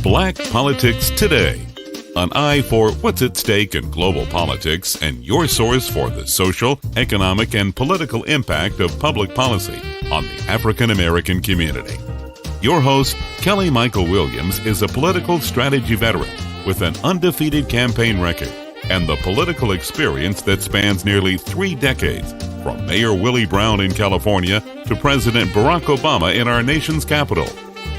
Black Politics Today, an eye for what's at stake in global politics and your source for the social, economic, and political impact of public policy on the African American community. Your host, Kelly Michael Williams, is a political strategy veteran with an undefeated campaign record and the political experience that spans nearly 3 decades, from Mayor Willie Brown in California to President Barack Obama in our nation's capital.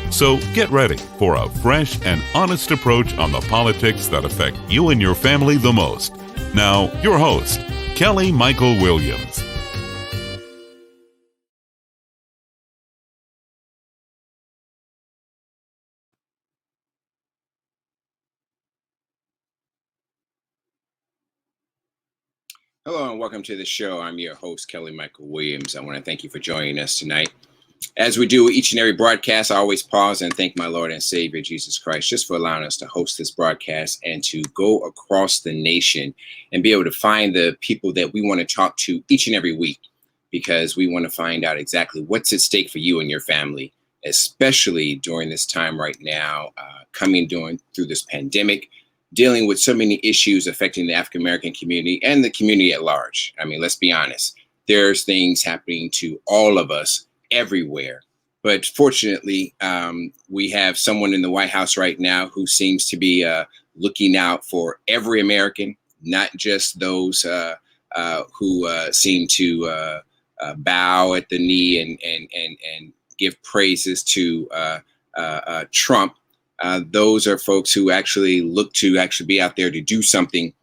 So get ready for a fresh and honest approach on the politics that affect you and your family the most. Now, your host, Kelly Michael Williams. Hello and welcome to the show. I'm your host, Kelly Michael Williams. I want to thank you for joining us tonight. As we do each and every broadcast, I always pause and thank my Lord and Savior, Jesus Christ, just for allowing us to host this broadcast and to go across the nation and be able to find the people that we want to talk to each and every week, because we want to find out exactly what's at stake for you and your family, especially during this time right now, through this pandemic, dealing with so many issues affecting the African American community and the community at large. I mean, let's be honest. There's things happening to all of us everywhere. But fortunately, we have someone in the White House right now who seems to be looking out for every American, not just those who seem to bow at the knee and give praises to Trump. Those are folks who actually look to actually be out there to do something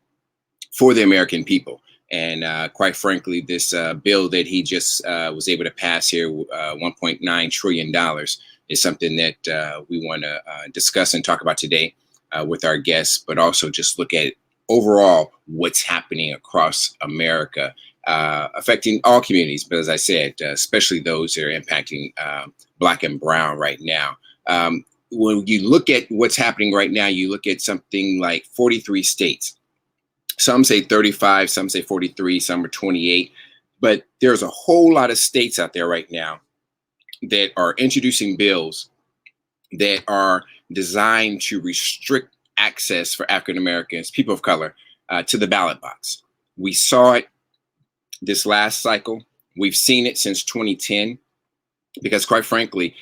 for the American people. And quite frankly, this bill that he just was able to pass here, $1.9 trillion, is something that we want to discuss and talk about today with our guests, but also just look at overall what's happening across America, affecting all communities. But as I said, especially those that are impacting Black and Brown right now. When you look at what's happening right now, you look at something like 43 states. Some say 35, some say 43, some are 28. But there's a whole lot of states out there right now that are introducing bills that are designed to restrict access for African Americans, people of color, to the ballot box. We saw it this last cycle. We've seen it since 2010, because quite frankly,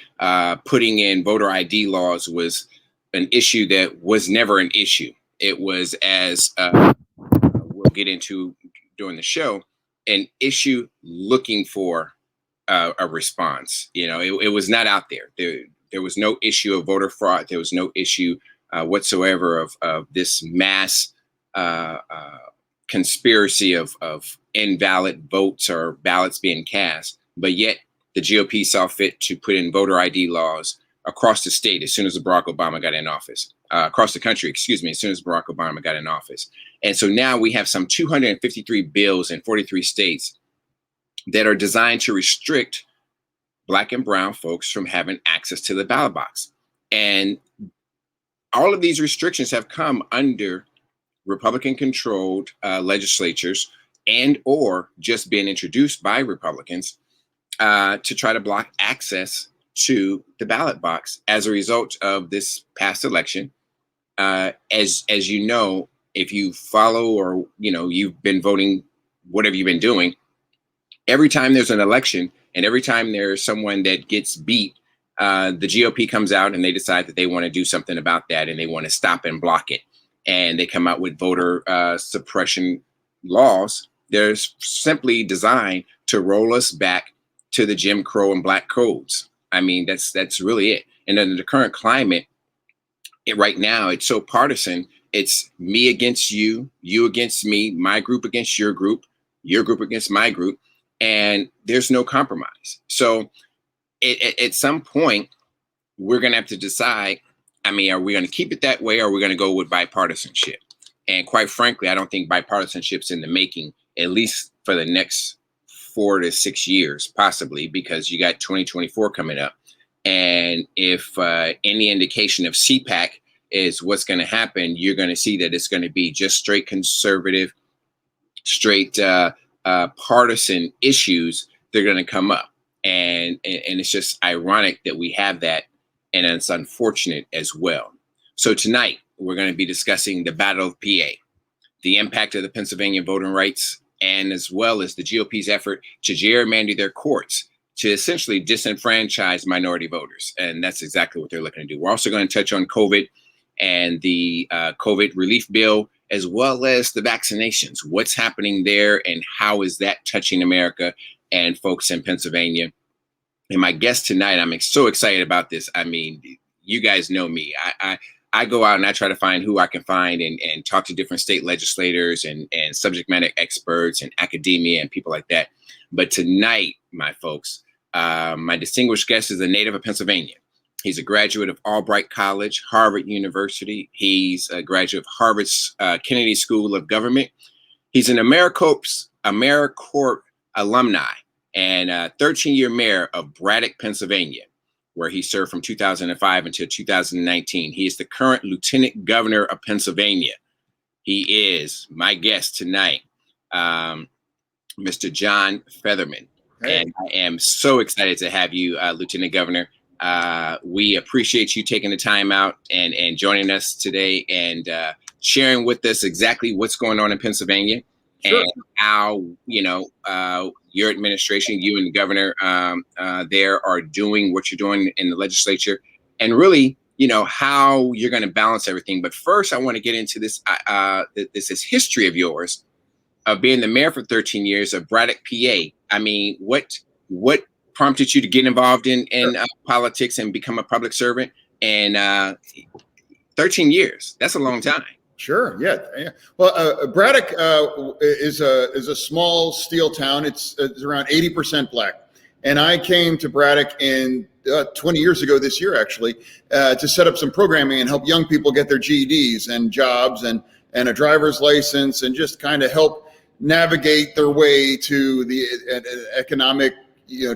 putting in voter ID laws was an issue that was never an issue. It was, as we'll get into during the show, an issue looking for a response. You know, it was not out there. There was no issue of voter fraud. There was no issue whatsoever of this mass conspiracy of invalid votes or ballots being cast. But yet the GOP saw fit to put in voter ID laws across the state as soon as Barack Obama got in office. Across the country, as soon as Barack Obama got in office. And so now we have some 253 bills in 43 states that are designed to restrict Black and Brown folks from having access to the ballot box. And all of these restrictions have come under Republican-controlled legislatures and or just been introduced by Republicans to try to block access to the ballot box as a result of this past election. As you know, if you follow or, you've been voting, whatever you've been doing, every time there's an election and every time there's someone that gets beat, the GOP comes out and they decide that they want to do something about that and they want to stop and block it. And they come out with voter suppression laws. They're simply designed to roll us back to the Jim Crow and Black codes. I mean, that's really it. And under the current climate, right now, it's so partisan. It's me against you, you against me, my group against your group against my group, and there's no compromise. So at some point, we're going to have to decide, are we going to keep it that way, or are we going to go with bipartisanship? And quite frankly, I don't think bipartisanship's in the making, at least for the next 4 to 6 years, possibly, because you got 2024 coming up. And if any indication of CPAC is what's going to happen, you're going to see that it's going to be just straight conservative, straight partisan issues. They're going to come up. And it's just ironic that we have that. And it's unfortunate as well. So tonight, we're going to be discussing the Battle of PA, the impact of the Pennsylvania voting rights, and as well as the GOP's effort to gerrymander their courts to essentially disenfranchise minority voters. And that's exactly what they're looking to do. We're also going to touch on COVID and the COVID relief bill, as well as the vaccinations. What's happening there and how is that touching America and folks in Pennsylvania? And my guest tonight, I'm so excited about this. I mean, you guys know me. I go out and I try to find who I can find and talk to different state legislators and subject matter experts and academia and people like that. But tonight, my folks, my distinguished guest is a native of Pennsylvania. He's a graduate of Albright College, Harvard University. He's a graduate of Harvard's Kennedy School of Government. He's an AmeriCorps alumni and a 13-year mayor of Braddock, Pennsylvania, where he served from 2005 until 2019. He is the current Lieutenant Governor of Pennsylvania. He is my guest tonight, Mr. John Fetterman. Hey. And I am so excited to have you, Lieutenant Governor. We appreciate you taking the time out and joining us today and sharing with us exactly what's going on in Pennsylvania. Sure. And how, your administration, you and the governor there are doing what you're doing in the legislature, and really, how you're going to balance everything. But first, I want to get into this history of yours of being the mayor for 13 years of Braddock, PA. I mean, what prompted you to get involved in politics and become a public servant? And 13 years, that's a long time. Sure. Yeah. Well, Braddock is a small steel town. It's around 80% Black. And I came to Braddock in 20 years ago this year, actually, to set up some programming and help young people get their GEDs and jobs and a driver's license and just kind of help navigate their way to the economic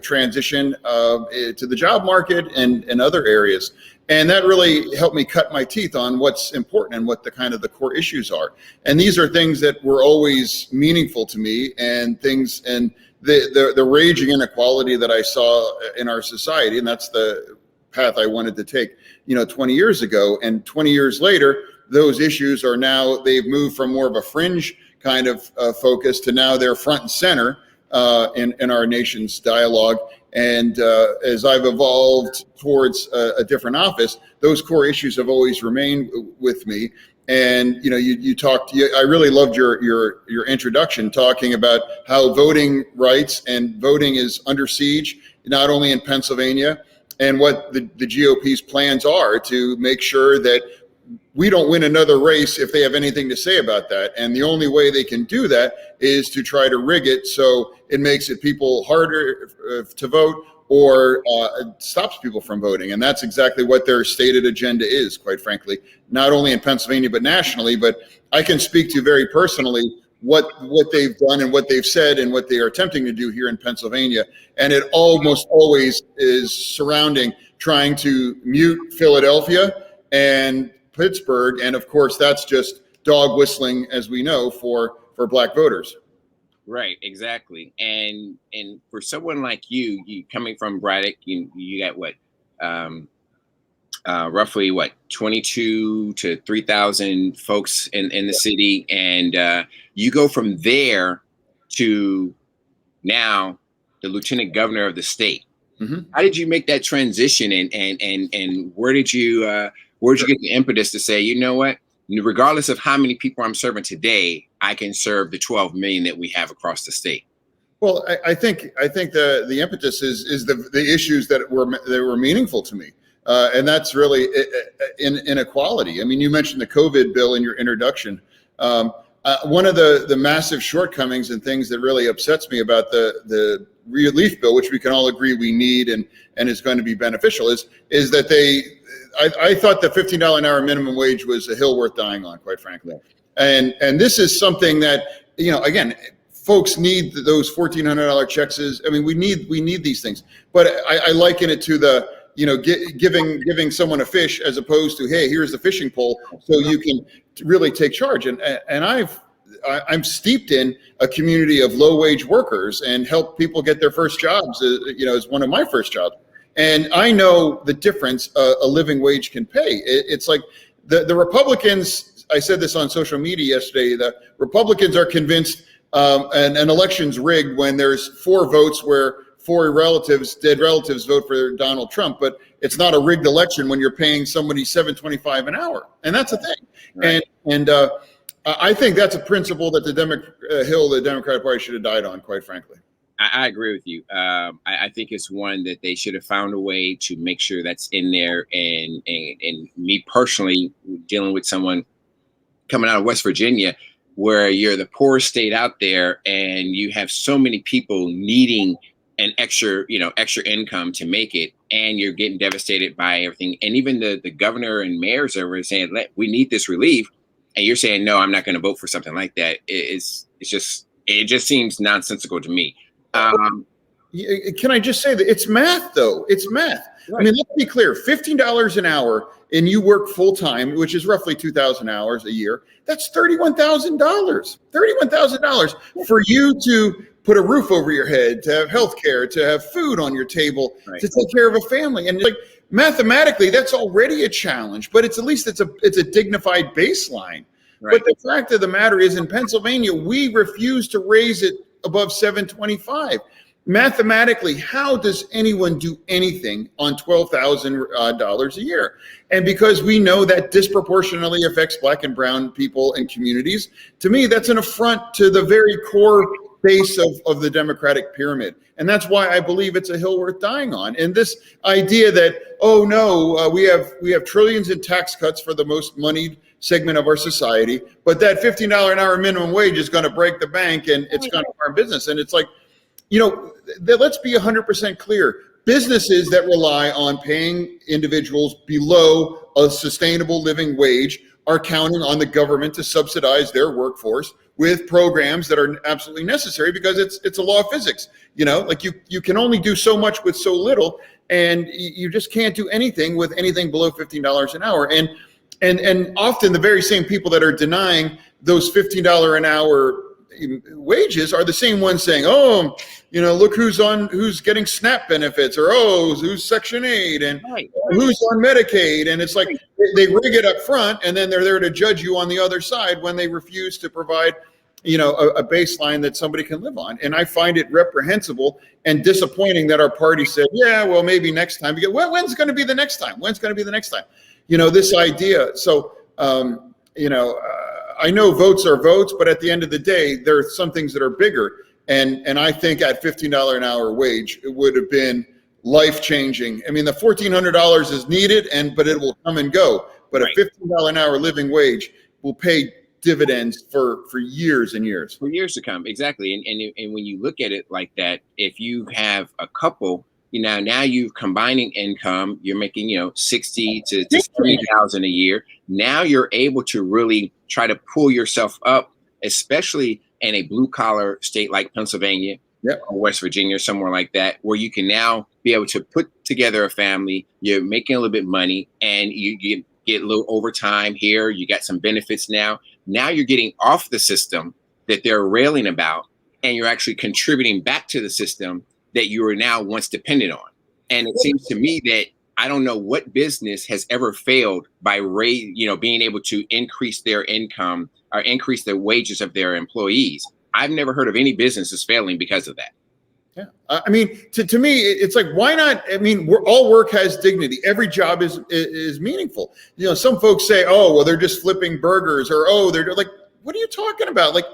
transition to the job market and other areas. And that really helped me cut my teeth on what's important and what the kind of the core issues are. And these are things that were always meaningful to me, and things and the raging inequality that I saw in our society. And that's the path I wanted to take, 20 years ago. And 20 years later, those issues are now, they've moved from more of a fringe kind of focus to now they're front and center in our nation's dialogue. And as I've evolved towards a different office, those core issues have always remained with me. And you talked. I really loved your introduction, talking about how voting rights and voting is under siege, not only in Pennsylvania, and what the GOP's plans are to make sure that we don't win another race if they have anything to say about that. And the only way they can do that is to try to rig it so it makes it people harder to vote or stops people from voting. And that's exactly what their stated agenda is, quite frankly, not only in Pennsylvania, but nationally. But I can speak to very personally what they've done and what they've said and what they are attempting to do here in Pennsylvania. And it almost always is surrounding trying to mute Philadelphia and Pittsburgh, and of course that's just dog whistling, as we know, for Black voters. Right, exactly. And for someone like you coming from Braddock, you got what, roughly 22 to 3,000 folks in the city, and you go from there to now the lieutenant governor of the state. Mm-hmm. How did you make that transition, and where did you get the impetus to say, you know what, regardless of how many people I'm serving today, I can serve the 12 million that we have across the state? Well, I think the impetus is the issues that were meaningful to me, and that's really inequality. I mean, you mentioned the COVID bill in your introduction. One of the massive shortcomings and things that really upsets me about the relief bill, which we can all agree we need and is going to be beneficial, is that I thought the $15 an hour minimum wage was a hill worth dying on, quite frankly. And this is something that, again, folks need those $1,400 checks. I mean, we need these things. But I liken it to the, giving someone a fish as opposed to, hey, here's the fishing pole, so you can really take charge. And I'm steeped in a community of low wage workers and help people get their first jobs, as one of my first jobs. And I know the difference a living wage can pay. It's like the Republicans, I said this on social media yesterday, the Republicans are convinced an election's rigged when there's 4 votes where 4 dead relatives vote for Donald Trump, but it's not a rigged election when you're paying somebody $7.25 an hour, and that's a thing. Right. And I think that's a principle that the Democratic Party should have died on, quite frankly. I agree with you. I think it's one that they should have found a way to make sure that's in there. And me personally, dealing with someone coming out of West Virginia, where you're the poorest state out there, and you have so many people needing an extra income to make it, and you're getting devastated by everything. And even the governor and mayors are saying, we need this relief. And you're saying, no, I'm not going to vote for something like that. It just seems nonsensical to me. Can I just say that it's math, though? It's math. Right. I mean, let's be clear. $15 an hour, and you work full time, which is roughly 2,000 hours a year. That's $31,000. $31,000 for you to put a roof over your head, to have health care, to have food on your table, right, to take care of a family. And like mathematically, that's already a challenge, but at least it's a dignified baseline. Right. But the fact of the matter is, in Pennsylvania, we refuse to raise it above $7.25. Mathematically, how does anyone do anything on $12,000 a year? And because we know that disproportionately affects Black and brown people and communities, to me, that's an affront to the very core base of the Democratic pyramid. And that's why I believe it's a hill worth dying on. And this idea that, oh no, we have trillions in tax cuts for the most moneyed segment of our society, but that $15 an hour minimum wage is going to break the bank and it's going to harm business. And it's like, let's be 100% clear. Businesses that rely on paying individuals below a sustainable living wage are counting on the government to subsidize their workforce with programs that are absolutely necessary, because it's a law of physics. Like you can only do so much with so little, and you just can't do anything with anything below $15 an hour. And often the very same people that are denying those $15 an hour wages are the same ones saying, oh, look who's getting SNAP benefits, or who's Section 8, and who's on Medicaid. And it's like they rig it up front, and then they're there to judge you on the other side when they refuse to provide a baseline that somebody can live on. And I find it reprehensible and disappointing that our party said, yeah, well, maybe next time. Because when's going to be the next time? This idea. So, I know votes are votes, but at the end of the day, there are some things that are bigger. And I think at $15 an hour wage, it would have been life-changing. I mean, the $1,400 is needed, but it will come and go. But a $15 an hour living wage will pay dividends for years and years. For years to come, exactly. And when you look at it like that, if you have a couple, now you're combining income, you're making, $60,000 to $70,000 a year. Now you're able to really try to pull yourself up, especially in a blue collar state like Pennsylvania, or West Virginia, or somewhere like that, where you can now be able to put together a family. You're making a little bit of money, and you get a little overtime here. You got some benefits now. Now you're getting off the system that they're railing about, and you're actually contributing back to the system that you were now once dependent on. And it seems to me that I don't know what business has ever failed by being able to increase their income or increase the wages of their employees. I've never heard of any businesses failing because of that. Yeah, I mean, to me, it's like, why not? I mean, all work has dignity. Every job is meaningful. Some folks say, oh, well, they're just flipping burgers, or they're like, what are you talking about? Like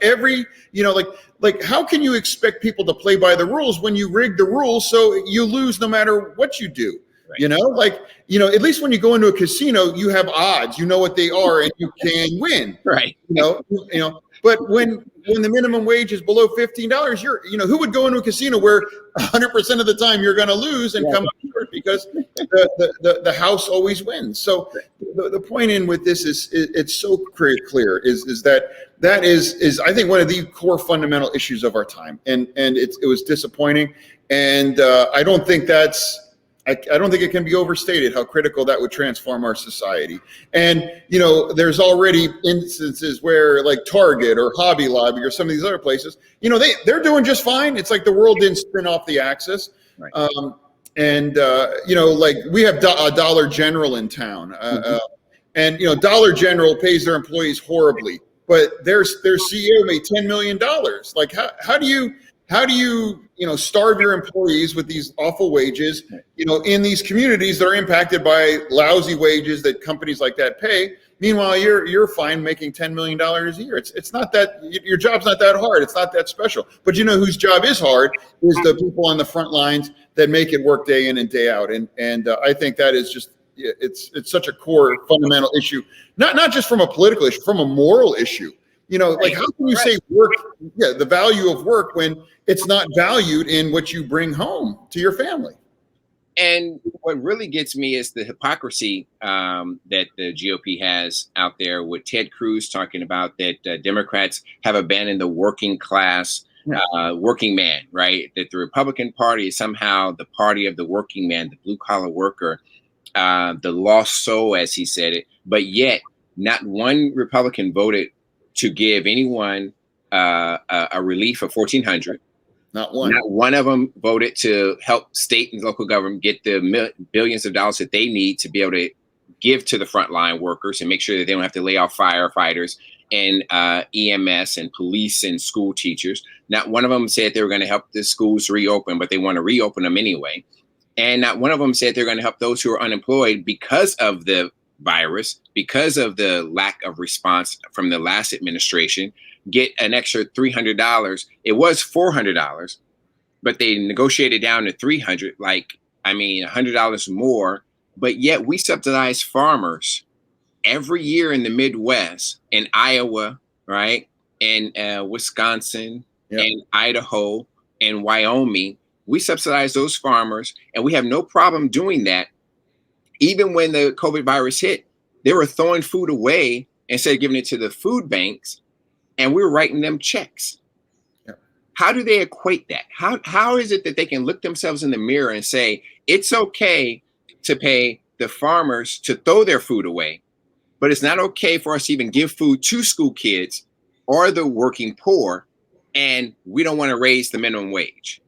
like how can you expect people to play by the rules when you rig the rules so you lose no matter what you do? Right. At least when you go into a casino, you have odds, what they are, and you can win. Right. But when the minimum wage is below $15, who would go into a casino where 100% of the time you're going to lose and come up short, because the house always wins. So the point in with this is it's so very clear is that is I think one of the core fundamental issues of our time, and it was disappointing, and I don't think it can be overstated how critical that would transform our society. And, there's already instances where like Target or Hobby Lobby or some of these other places, they're doing just fine. It's like the world didn't spin off the axis. Right. Like we have a Dollar General in town. And Dollar General pays their employees horribly, but their CEO made $10 million. Like how do you starve your employees with these awful wages, in these communities that are impacted by lousy wages that companies like that pay? Meanwhile, you're fine making $10 million a year. It's not that your job's not that hard. It's not that special. But whose job is hard is the people on the front lines that make it work day in and day out. And I think that is just it's such a core fundamental issue, not just from a political issue, from a moral issue. Like how can you say work, the value of work when it's not valued in what you bring home to your family? And what really gets me is the hypocrisy that the GOP has out there with Ted Cruz talking about that Democrats have abandoned the working class, working man, right? That the Republican Party is somehow the party of the working man, the blue collar worker, the lost soul, as he said it. But yet not one Republican voted to give anyone a relief of $1,400. Not one. Not one of them voted to help state and local government get the billions of dollars that they need to be able to give to the frontline workers and make sure that they don't have to lay off firefighters and EMS and police and school teachers. Not one of them said they were going to help the schools reopen, but they want to reopen them anyway. And not one of them said they're going to help those who are unemployed because of the virus, because of the lack of response from the last administration, get an extra $300. It was $400, but they negotiated down to $300, $100 more. But yet we subsidize farmers every year in the Midwest, in Iowa, right? And Wisconsin, and Idaho, and Wyoming. We subsidize those farmers, and we have no problem doing that. Even when the COVID virus hit, they were throwing food away instead of giving it to the food banks, and we were writing them checks. Yeah. How do they equate that? How is it that they can look themselves in the mirror and say, it's okay to pay the farmers to throw their food away, but it's not okay for us to even give food to school kids or the working poor, and we don't want to raise the minimum wage?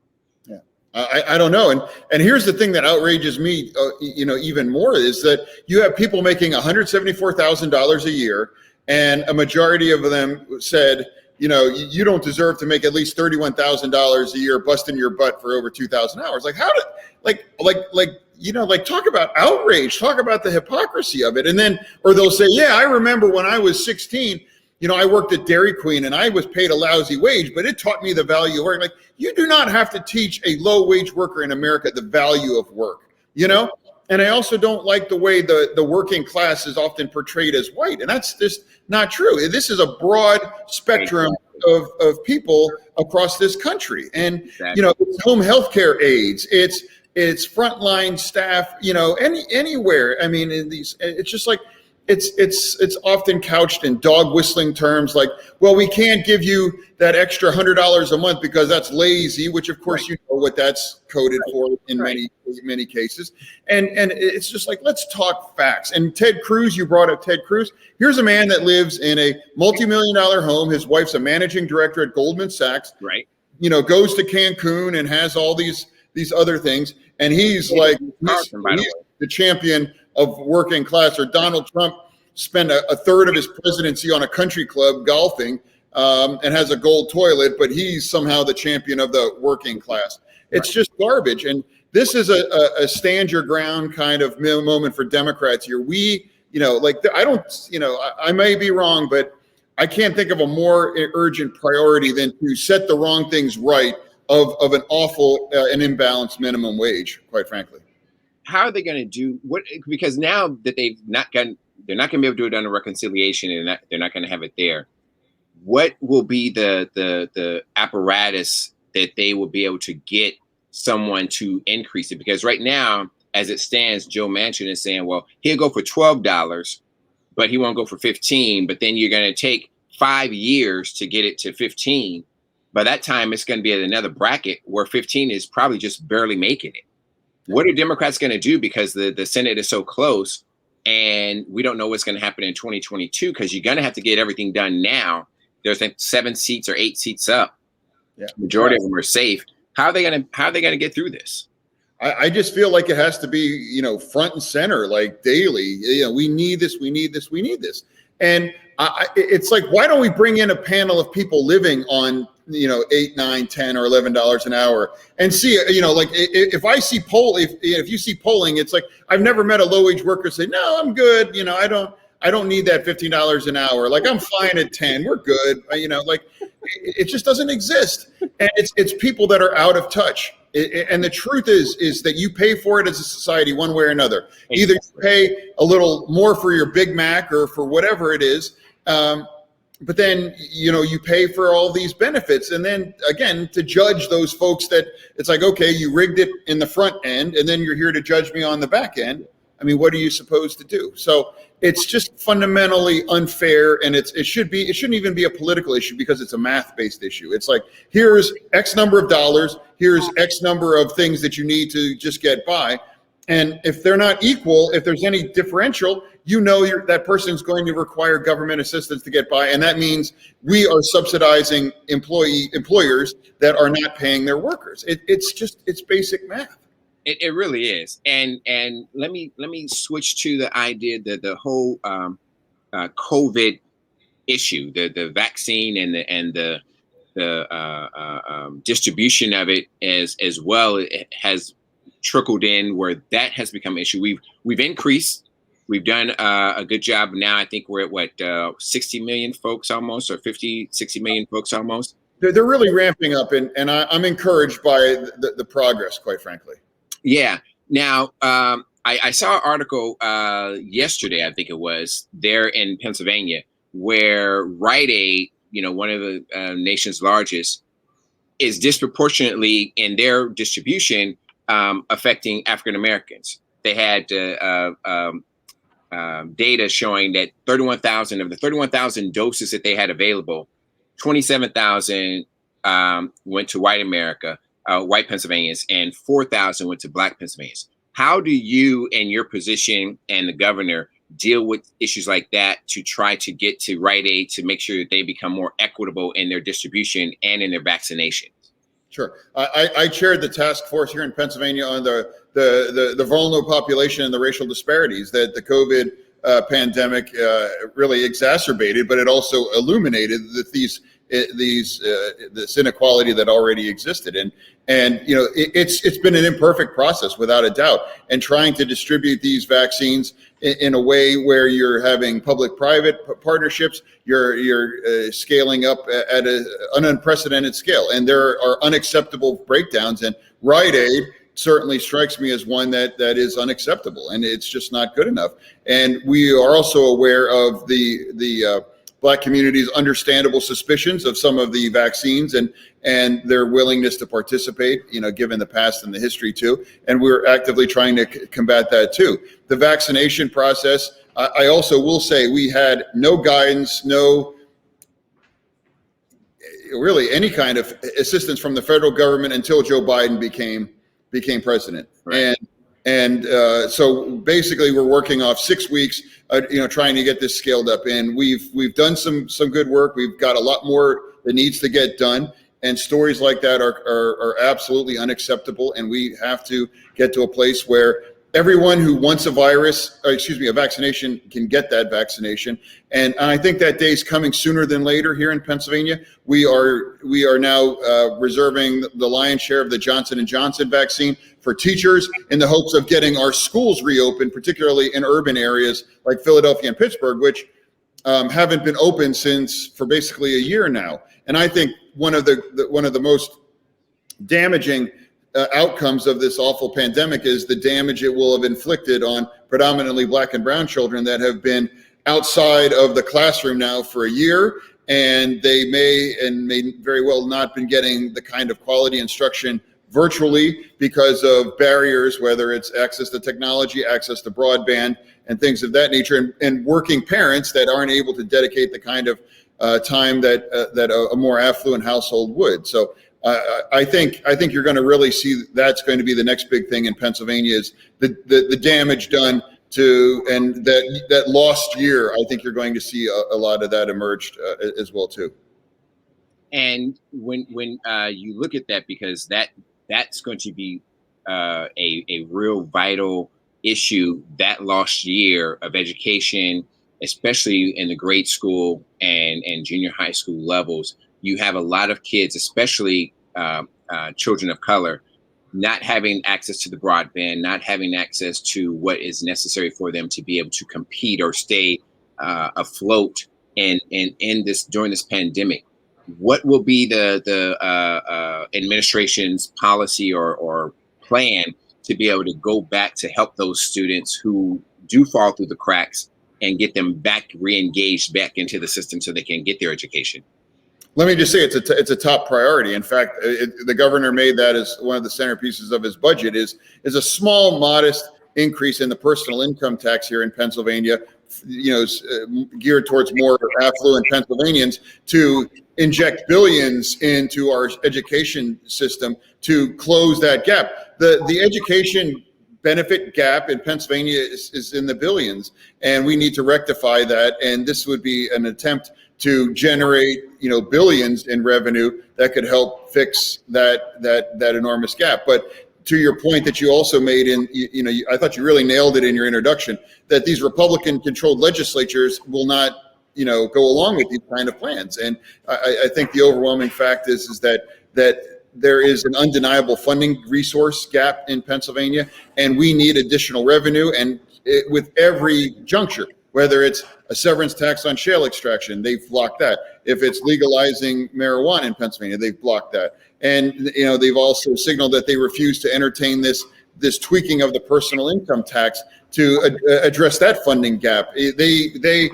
I don't know. And here's the thing that outrages me, even more is that you have people making $174,000 a year, and a majority of them said, you don't deserve to make at least $31,000 a year busting your butt for over 2,000 hours. Like talk about outrage, talk about the hypocrisy of it. And then, or they'll say, yeah, I remember when I was 16, I worked at Dairy Queen and I was paid a lousy wage, but it taught me the value of work. Like, you do not have to teach a low wage worker in America the value of work, And I also don't like the way the working class is often portrayed as white. And that's just not true. This is a broad spectrum of people across this country. And, it's home health care aides, it's frontline staff, anywhere. I mean, it's just like, it's often couched in dog whistling terms like, well, we can't give you that extra $100 a month because that's lazy, which of course you know what that's coded for in many cases. And it's just like, let's talk facts. And Ted Cruz, you brought up Ted Cruz. Here's a man that lives in a multi-million-dollar home. His wife's a managing director at Goldman Sachs. Right. Goes to Cancun and has all these other things. And he's the champion of working class. Or Donald Trump spent a third of his presidency on a country club golfing and has a gold toilet, but he's somehow the champion of the working class. It's just garbage. And this is a stand your ground kind of moment for Democrats here. I may be wrong, but I can't think of a more urgent priority than to set the wrong things right of an awful and imbalanced minimum wage, quite frankly. How are they going to do what? Because now that they're not going to be able to do it under reconciliation, and they're not going to have it there. What will be the apparatus that they will be able to get someone to increase it? Because right now, as it stands, Joe Manchin is saying, well, he'll go for $12, but he won't go for $15. But then you're going to take 5 years to get it to $15. By that time, it's going to be at another bracket where 15 is probably just barely making it. What are Democrats going to do? Because the Senate is so close and we don't know what's going to happen in 2022, because you're going to have to get everything done now. There's 7 seats or 8 seats up. Yeah. Majority of them are safe. How are they going to get through this? I just feel like it has to be, front and center, like daily. We need this, we need this, we need this. And it's like, why don't we bring in a panel of people living on, $8, $9, $10, or $11 an hour and see, like if I see if you see polling, it's like, I've never met a low wage worker say, no, I'm good. I don't need that $15 an hour. Like, I'm fine at 10. We're good. Like it just doesn't exist. And it's people that are out of touch. And the truth is that you pay for it as a society one way or another. Either you pay a little more for your Big Mac or for whatever it is, but then you pay for all these benefits, and then again to judge those folks that it's like, okay, you rigged it in the front end, and then you're here to judge me on the back end. I mean, what are you supposed to do? So it's just fundamentally unfair, and it shouldn't even be a political issue because it's a math-based issue. It's like, here's X number of dollars, here's X number of things that you need to just get by. And if they're not equal, if there's any differential, that person's going to require government assistance to get by. And that means we are subsidizing employers that are not paying their workers. It's basic math. It really is. And let me switch to the idea that the whole COVID issue, the vaccine and the distribution of it as well, it has trickled in where that has become an issue. We've increased. We've done a good job. Now I think we're at 60 million folks almost, or 60 million folks almost. They're really ramping up, and I'm encouraged by the progress, quite frankly. Yeah. Now, I saw an article yesterday, I think it was, there in Pennsylvania, where Rite Aid, one of the nation's largest, is disproportionately in their distribution affecting African Americans. They had data showing that 31,000 of the 31,000 doses that they had available, 27,000 went to white Pennsylvanians, and 4,000 went to Black Pennsylvanians. How do you, in your position and the governor, deal with issues like that to try to get to Rite Aid to make sure that they become more equitable in their distribution and in their vaccinations? Sure. I chaired the task force here in Pennsylvania on the vulnerable population and the racial disparities that the COVID pandemic really exacerbated, but it also illuminated that this inequality that already existed. And it's been an imperfect process without a doubt. And trying to distribute these vaccines in a way where you're having public-private partnerships, you're scaling up at an unprecedented scale. And there are unacceptable breakdowns. And Rite Aid certainly strikes me as one that is unacceptable, and it's just not good enough. And we are also aware of the Black community's understandable suspicions of some of the vaccines and their willingness to participate, given the past and the history too. And we're actively trying to combat that too. The vaccination process, I also will say, we had no guidance, no really any kind of assistance from the federal government until Joe Biden became president. Right. And so basically we're working off 6 weeks, trying to get this scaled up. And we've done some good work. We've got a lot more that needs to get done. And stories like that are absolutely unacceptable. And we have to get to a place where everyone who wants a vaccination can get that vaccination. And I think that day is coming sooner than later here in Pennsylvania. We are now reserving the lion's share of the Johnson & Johnson vaccine for teachers in the hopes of getting our schools reopened, particularly in urban areas like Philadelphia and Pittsburgh, which haven't been open for basically a year now. And I think one of the most damaging outcomes of this awful pandemic is the damage it will have inflicted on predominantly Black and brown children that have been outside of the classroom now for a year, and they may very well not been getting the kind of quality instruction virtually because of barriers, whether it's access to technology, access to broadband, and things of that nature, and working parents that aren't able to dedicate the kind of time that a more affluent household would. So I think you're going to really see that's going to be the next big thing in Pennsylvania is the damage done to, and that lost year. I think you're going to see a lot of that emerged as well too. And when you look at that, because that's going to be a real vital issue that lost year of education, especially in the grade school and junior high school levels. You have a lot of kids, especially children of color, not having access to the broadband, not having access to what is necessary for them to be able to compete or stay afloat in this during this pandemic. What will be the administration's policy or plan to be able to go back to help those students who do fall through the cracks and get them back re-engaged back into the system so they can get their education? Let me just say it's a top priority. In fact, the governor made that as one of the centerpieces of his budget is a small, modest increase in the personal income tax here in Pennsylvania, geared towards more affluent Pennsylvanians to inject billions into our education system to close that gap. The education benefit gap in Pennsylvania is in the billions, and we need to rectify that. And this would be an attempt to generate, billions in revenue that could help fix that enormous gap. But to your point that you also made I thought you really nailed it in your introduction, that these Republican-controlled legislatures will not, go along with these kind of plans. And I think the overwhelming fact is that there is an undeniable funding resource gap in Pennsylvania, and we need additional revenue. And with every juncture, whether it's a severance tax on shale extraction, they've blocked that. If it's legalizing marijuana in Pennsylvania, they've blocked that. And they've also signaled that they refuse to entertain this tweaking of the personal income tax to address that funding gap. They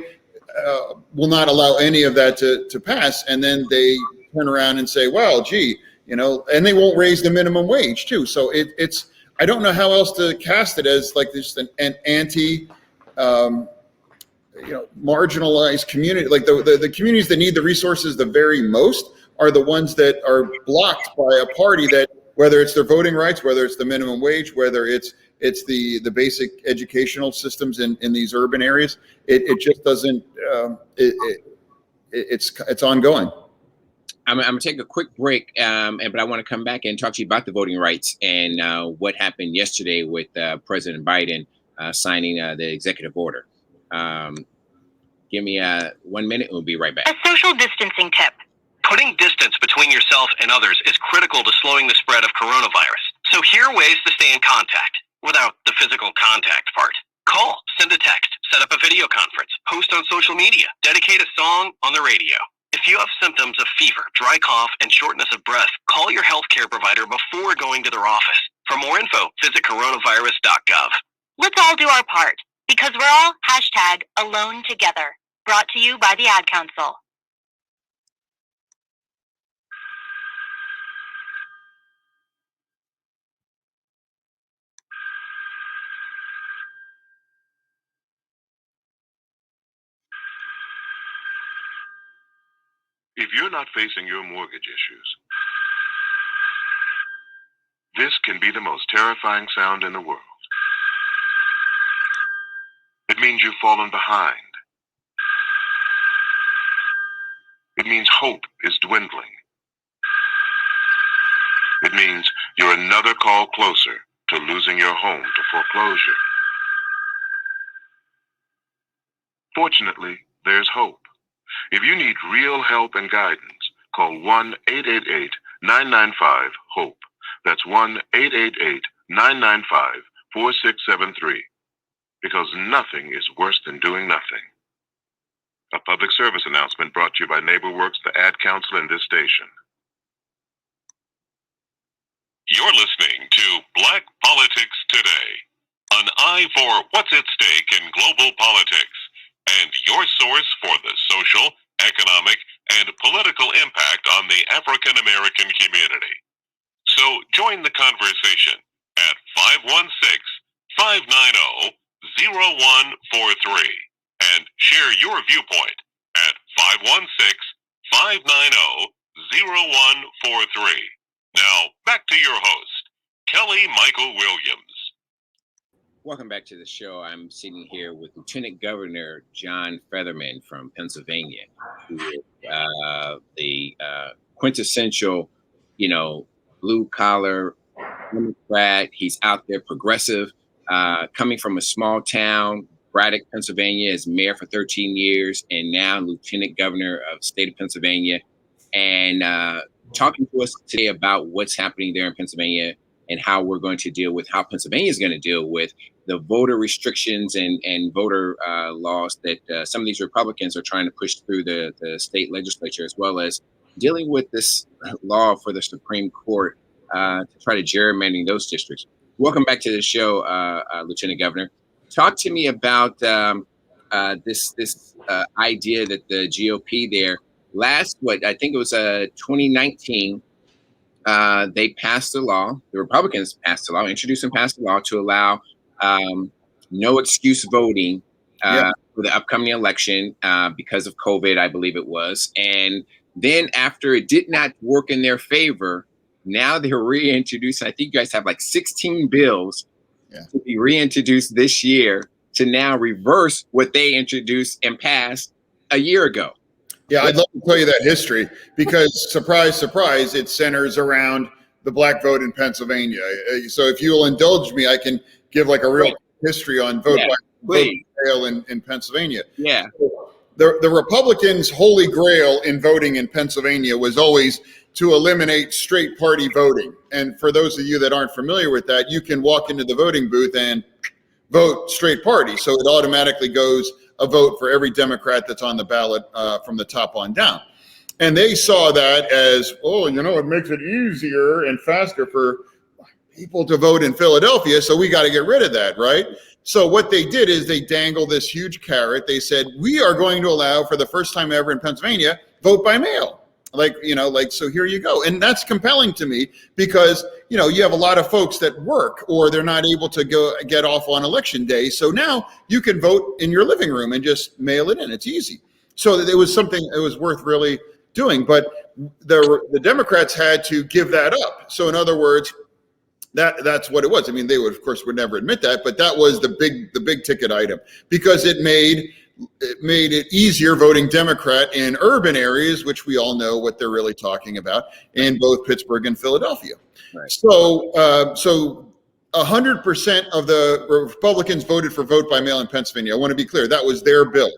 will not allow any of that to pass, and then they turn around and say, well, gee, and they won't raise the minimum wage too. So it's I don't know how else to cast it as like just an anti marginalized community. Like the communities that need the resources the very most are the ones that are blocked by a party that, whether it's their voting rights, whether it's the minimum wage, whether it's the basic educational systems in these urban areas, it just doesn't it's ongoing. I'm going to take a quick break, but I want to come back and talk to you about the voting rights and what happened yesterday with President Biden signing the executive order. Give me 1 minute and we'll be right back. A social distancing tip. Putting distance between yourself and others is critical to slowing the spread of coronavirus. So here are ways to stay in contact without the physical contact part. Call, send a text, set up a video conference, post on social media, dedicate a song on the radio. If you have symptoms of fever, dry cough, and shortness of breath, call your healthcare provider before going to their office. For more info, visit coronavirus.gov. Let's all do our part, because we're all #AloneTogether. Brought to you by the Ad Council. If you're not facing your mortgage issues, this can be the most terrifying sound in the world. It means you've fallen behind. It means hope is dwindling. It means you're another call closer to losing your home to foreclosure. Fortunately, there's hope. If you need real help and guidance, call 1-888-995-HOPE. That's 1-888-995-4673. Because nothing is worse than doing nothing. A public service announcement brought to you by NeighborWorks, the Ad Council, and this station. You're listening to Black Politics Today, an eye for what's at stake in global politics, and your source for the social, economic, and political impact on the African American community. So join the conversation at 516-590-0143 and share your viewpoint at 516-590-0143. Now, back to your host, Kelly Michael Williams. Welcome back to the show. I'm sitting here with Lieutenant Governor John Fetterman from Pennsylvania, who is the quintessential, blue collar Democrat. He's out there, progressive, coming from a small town, Braddock, Pennsylvania, as mayor for 13 years, and now lieutenant governor of the state of Pennsylvania, and talking to us today about what's happening there in Pennsylvania and how we're going to deal with how Pennsylvania is going to deal with the voter restrictions and voter laws that some of these Republicans are trying to push through the state legislature, as well as dealing with this law for the Supreme Court to try to gerrymander those districts. Welcome back to the show, Lieutenant Governor. Talk to me about this idea that the GOP there I think it was 2019. They passed a law. The Republicans passed a law, introduced and passed a law to allow no excuse voting for the upcoming election because of COVID, I believe it was. And then after it did not work in their favor, now they're reintroducing. I think you guys have like 16 bills to be reintroduced this year to now reverse what they introduced and passed a year ago. Yeah, I'd love to tell you that history because, surprise, surprise, it centers around the black vote in Pennsylvania. So if you'll indulge me, I can give like a real history on vote by mail in Pennsylvania. Yeah. The Republicans' holy grail in voting in Pennsylvania was always to eliminate straight party voting. And for those of you that aren't familiar with that, you can walk into the voting booth and vote straight party. So it automatically goes a vote for every Democrat that's on the ballot from the top on down. And they saw that as, it makes it easier and faster for people to vote in Philadelphia. So we got to get rid of that, right? So what they did is they dangled this huge carrot. They said, we are going to allow for the first time ever in Pennsylvania, vote by mail. So here you go. And that's compelling to me because, you have a lot of folks that work or they're not able to get off on election day. So now you can vote in your living room and just mail it in. It's easy. So it was something it was worth really doing. But the Democrats had to give that up. So in other words, that's what it was. I mean, they would never admit that, but that was the big ticket item because it made it easier voting Democrat in urban areas, which we all know what they're really talking about, in both Pittsburgh and Philadelphia. Right. So 100% of the Republicans voted for vote by mail in Pennsylvania. I want to be clear, that was their bill.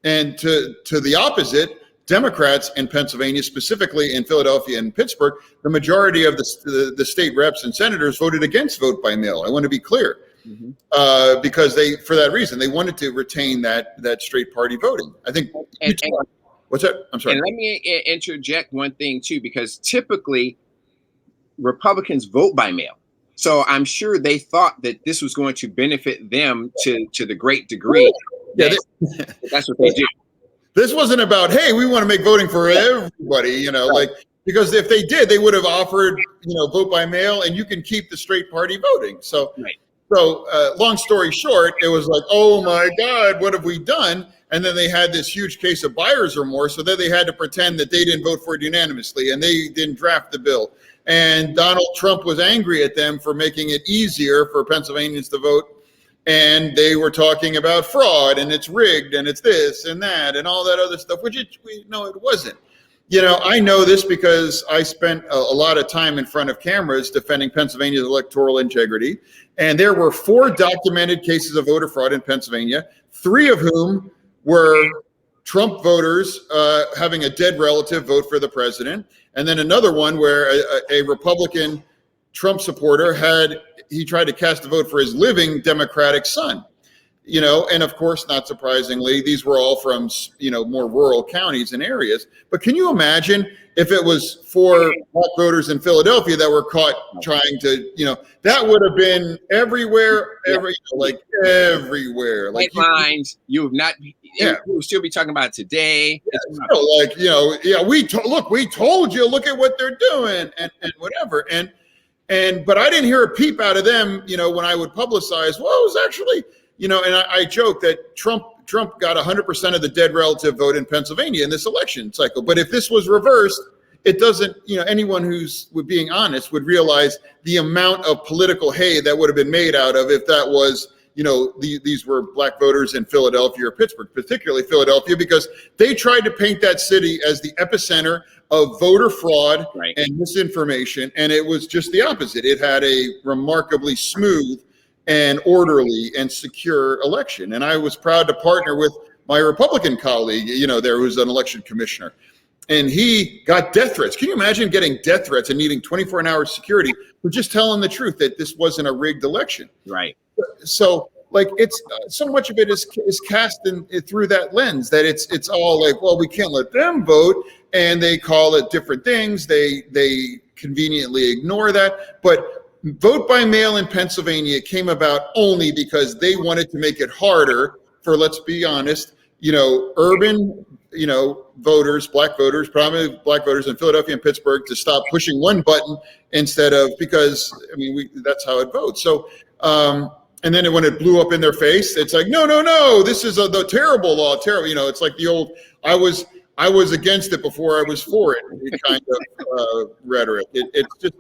And to the opposite, Democrats in Pennsylvania, specifically in Philadelphia and Pittsburgh, the majority of the state reps and senators voted against vote by mail. I want to be clear. Mm-hmm. Because for that reason, they wanted to retain that straight party voting. I think. What's that? I'm sorry. And let me interject one thing too, because typically Republicans vote by mail. So I'm sure they thought that this was going to benefit them to the great degree. Yeah, that's what they do. This wasn't about, hey, we want to make voting for everybody, because if they did, they would have offered, vote by mail and you can keep the straight party voting. So. Right. So long story short, it was like, oh my God, what have we done? And then they had this huge case of buyer's remorse. So then they had to pretend that they didn't vote for it unanimously and they didn't draft the bill. And Donald Trump was angry at them for making it easier for Pennsylvanians to vote. And they were talking about fraud and it's rigged and it's this and that and all that other stuff, which we know it wasn't. I know this because I spent a lot of time in front of cameras defending Pennsylvania's electoral integrity. And there were 4 documented cases of voter fraud in Pennsylvania, 3 of whom were Trump voters having a dead relative vote for the president. And then another one where a Republican Trump supporter he tried to cast a vote for his living Democratic son. And of course, not surprisingly, these were all from, more rural counties and areas. But can you imagine if it was 4 black voters in Philadelphia that were caught trying to, that would have been everywhere, everywhere. Like lines, you have not, you will still be talking about it today. Yeah, we told you, look at what they're doing and whatever. But I didn't hear a peep out of them, when I would publicize, well, it was actually, and I joke that Trump got 100% of the dead relative vote in Pennsylvania in this election cycle. But if this was reversed, it doesn't, anyone who's being honest would realize the amount of political hay that would have been made out of if that was, these were black voters in Philadelphia or Pittsburgh, particularly Philadelphia, because they tried to paint that city as the epicenter of voter fraud and misinformation. And it was just the opposite. It had a remarkably smooth and orderly and secure election. And I was proud to partner with my Republican colleague, there was an election commissioner, and he got death threats. Can you imagine getting death threats and needing 24-hour security for just telling the truth that this wasn't a rigged election? Right. So it's so much of it is cast through that lens, that it's all like, well, we can't let them vote, and they call it different things. They conveniently ignore that. But vote by mail in Pennsylvania came about only because they wanted to make it harder for, let's be honest, urban, voters, black voters, prominently black voters in Philadelphia and Pittsburgh, to stop pushing one button instead of, because that's how it votes. So, and then when it blew up in their face, it's like, no, this is the terrible law, terrible. It's like the old, I was against it before I was for it kind of rhetoric. It's just,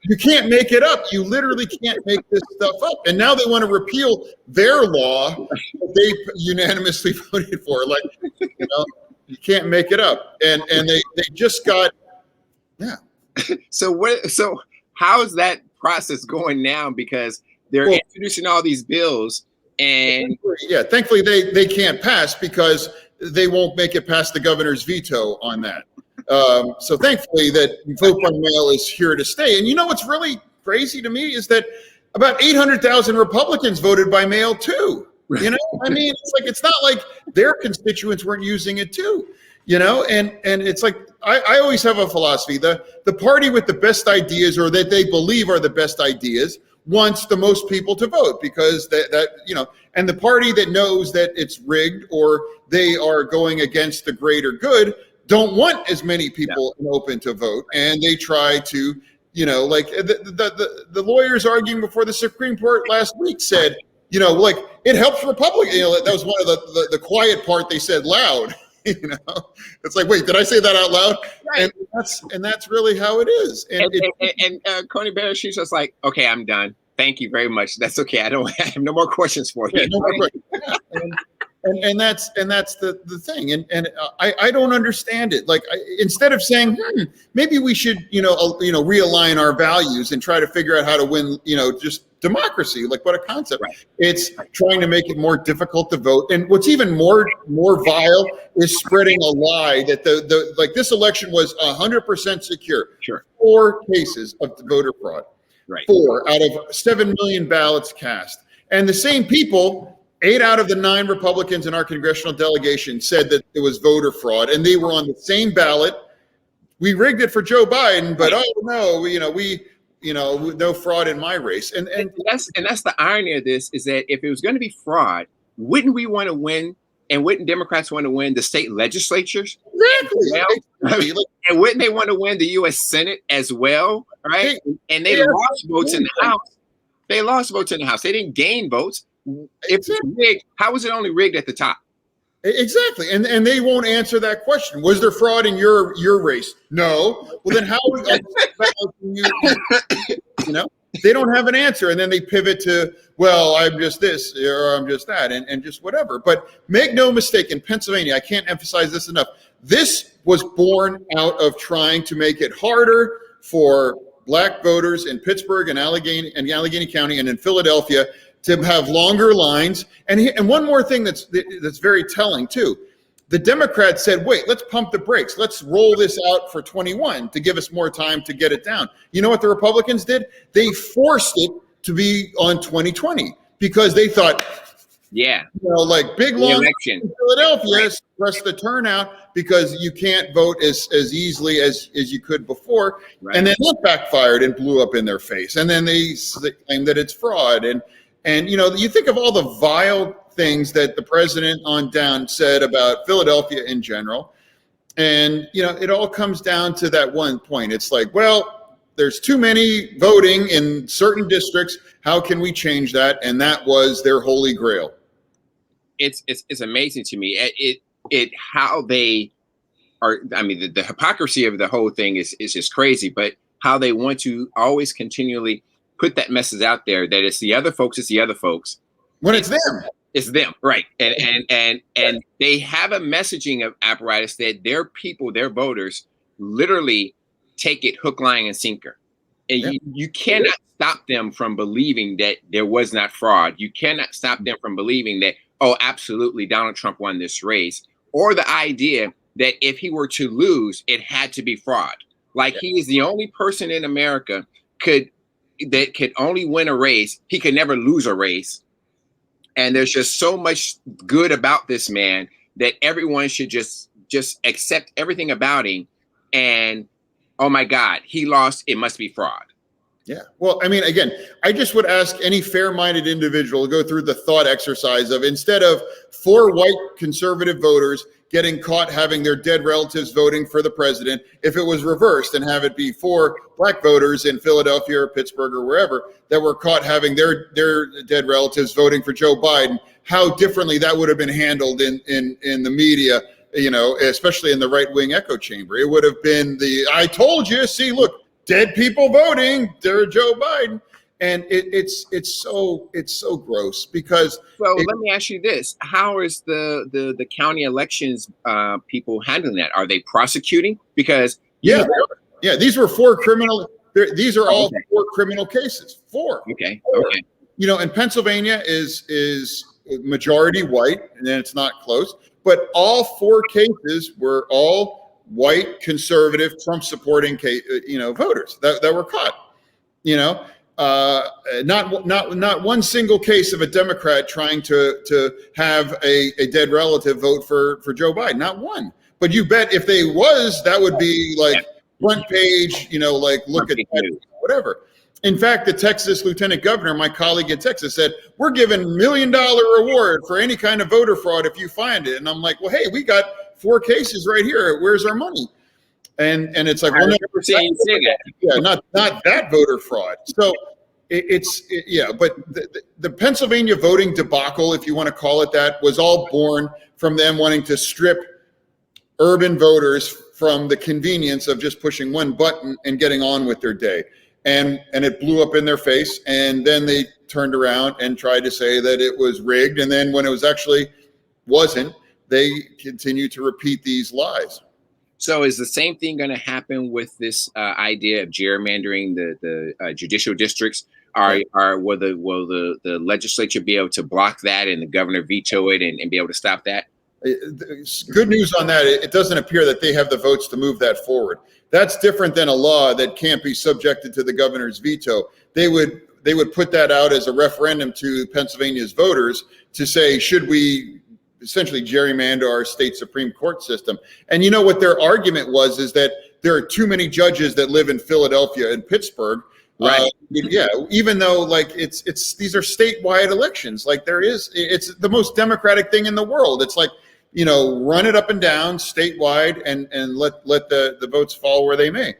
you can't make it up. You literally can't make this stuff up. And now they want to repeal their law that they unanimously voted for. Like, you can't make it up. And they just got, yeah. So how is that process going now? Because they're introducing all these bills, and thankfully they can't pass because they won't make it past the governor's veto on that. So thankfully that vote by mail is here to stay. And what's really crazy to me is that about 800,000 Republicans voted by mail too. It's not like their constituents weren't using it too. And it's like, I always have a philosophy: the party with the best ideas, or that they believe are the best ideas, wants the most people to vote, because and the party that knows that it's rigged or they are going against the greater good don't want as many people open to vote, and they try to, like the lawyers arguing before the Supreme Court last week said, it helps Republicans. That was one of the quiet part they said loud. It's like, wait, did I say that out loud? Right. And that's really how it is. And Coney Barrett, she's just like, okay, I'm done. Thank you very much. That's okay. I have no more questions for you. No more questions. And that's the thing. And I don't understand it. Like, instead of saying, maybe we should, realign our values and try to figure out how to win, just democracy. Like, what a concept. Right. It's trying to make it more difficult to vote. And what's even more vile is spreading a lie that this election was 100% secure. Sure. 4 cases of voter fraud. Right. 4 out of 7 million ballots cast. And the same people, 8 out of the 9 Republicans in our congressional delegation said that it was voter fraud, and they were on the same ballot. We rigged it for Joe Biden, but no fraud in my race. And that's the irony of this, is that if it was going to be fraud, wouldn't we want to win? And wouldn't Democrats want to win the state legislatures? Exactly. And wouldn't they want to win the U.S. Senate as well? Right? And they lost votes in the House. They lost votes in the House. They didn't gain votes. If it's rigged, how was it only rigged at the top? Exactly. And they won't answer that question. Was there fraud in your race? No. Well, then how they don't have an answer. And then they pivot to, well, I'm just this or I'm just that, and just whatever. But make no mistake, in Pennsylvania, I can't emphasize this enough, this was born out of trying to make it harder for black voters in Pittsburgh and Allegheny County and in Philadelphia to have longer lines. And one more thing that's very telling too. The Democrats said, wait, let's pump the brakes. Let's roll this out for 21 to give us more time to get it down. You know what the Republicans did? They forced it to be on 2020 because they thought, like big long election in Philadelphia, suppress the turnout because you can't vote as easily as you could before. Right. And then that backfired and blew up in their face. And then they claim that it's fraud. And you think of all the vile things that the president on down said about Philadelphia in general. And, it all comes down to that one point. It's like, well, there's too many voting in certain districts. How can we change that? And that was their holy grail. It's amazing to me. How they are. I mean, the hypocrisy of the whole thing is just crazy, but how they want to always continually put that message out there that it's the other folks, When it's them. It's them, right? And they have a messaging of apparatus that their people, their voters, literally take it hook, line, and sinker. And you cannot stop them from believing that there was not fraud. You cannot stop them from believing that, oh, absolutely, Donald Trump won this race, or the idea that if he were to lose, it had to be fraud. Like he is the only person in America that could only win a race. He could never lose a race. And there's just so much good about this man that everyone should just accept everything about him. And, oh my God, he lost. It must be fraud. Yeah. Well, I mean, again, I just would ask any fair-minded individual to go through the thought exercise of, instead of 4 white conservative voters getting caught having their dead relatives voting for the president, if it was reversed and have it be 4 black voters in Philadelphia or Pittsburgh or wherever that were caught having their dead relatives voting for Joe Biden, how differently that would have been handled in the media, you know, especially in the right-wing echo chamber. It would have been I told you, see, look, dead people voting, they're Joe Biden. And it's so gross because. So let me ask you this: how is the county elections people handling that? Are they prosecuting? Because yeah, these were 4 criminal. These are all 4 criminal cases. 4. Okay. You know, and Pennsylvania is majority white, and then it's not close. But all 4 cases were all white, conservative, Trump-supporting, voters that were caught. You know. Not one single case of a Democrat trying to have a dead relative vote for Joe Biden. Not one. But you bet if they was, that would be like front page, like look at that, whatever. In fact, the Texas Lieutenant Governor, my colleague in Texas, said, we're giving $1 million reward for any kind of voter fraud if you find it. And I'm like, well, hey, we got 4 cases right here. Where's our money? And it's like, well, not that voter fraud. So but the Pennsylvania voting debacle, if you want to call it that, was all born from them wanting to strip urban voters from the convenience of just pushing one button and getting on with their day. And it blew up in their face. And then they turned around and tried to say that it was rigged. And then when it was actually wasn't, they continued to repeat these lies. So is the same thing going to happen with this idea of gerrymandering the judicial districts? Will the legislature be able to block that and the governor veto it and be able to stop that? Good news on that. It doesn't appear that they have the votes to move that forward. That's different than a law that can't be subjected to the governor's veto. They would put that out as a referendum to Pennsylvania's voters to say, should we essentially gerrymander our state Supreme Court system? And you know what their argument was is that there are too many judges that live in Philadelphia and Pittsburgh. Right. Even though like it's these are statewide elections. Like it's the most democratic thing in the world. It's like, run it up and down statewide and let the votes fall where they may.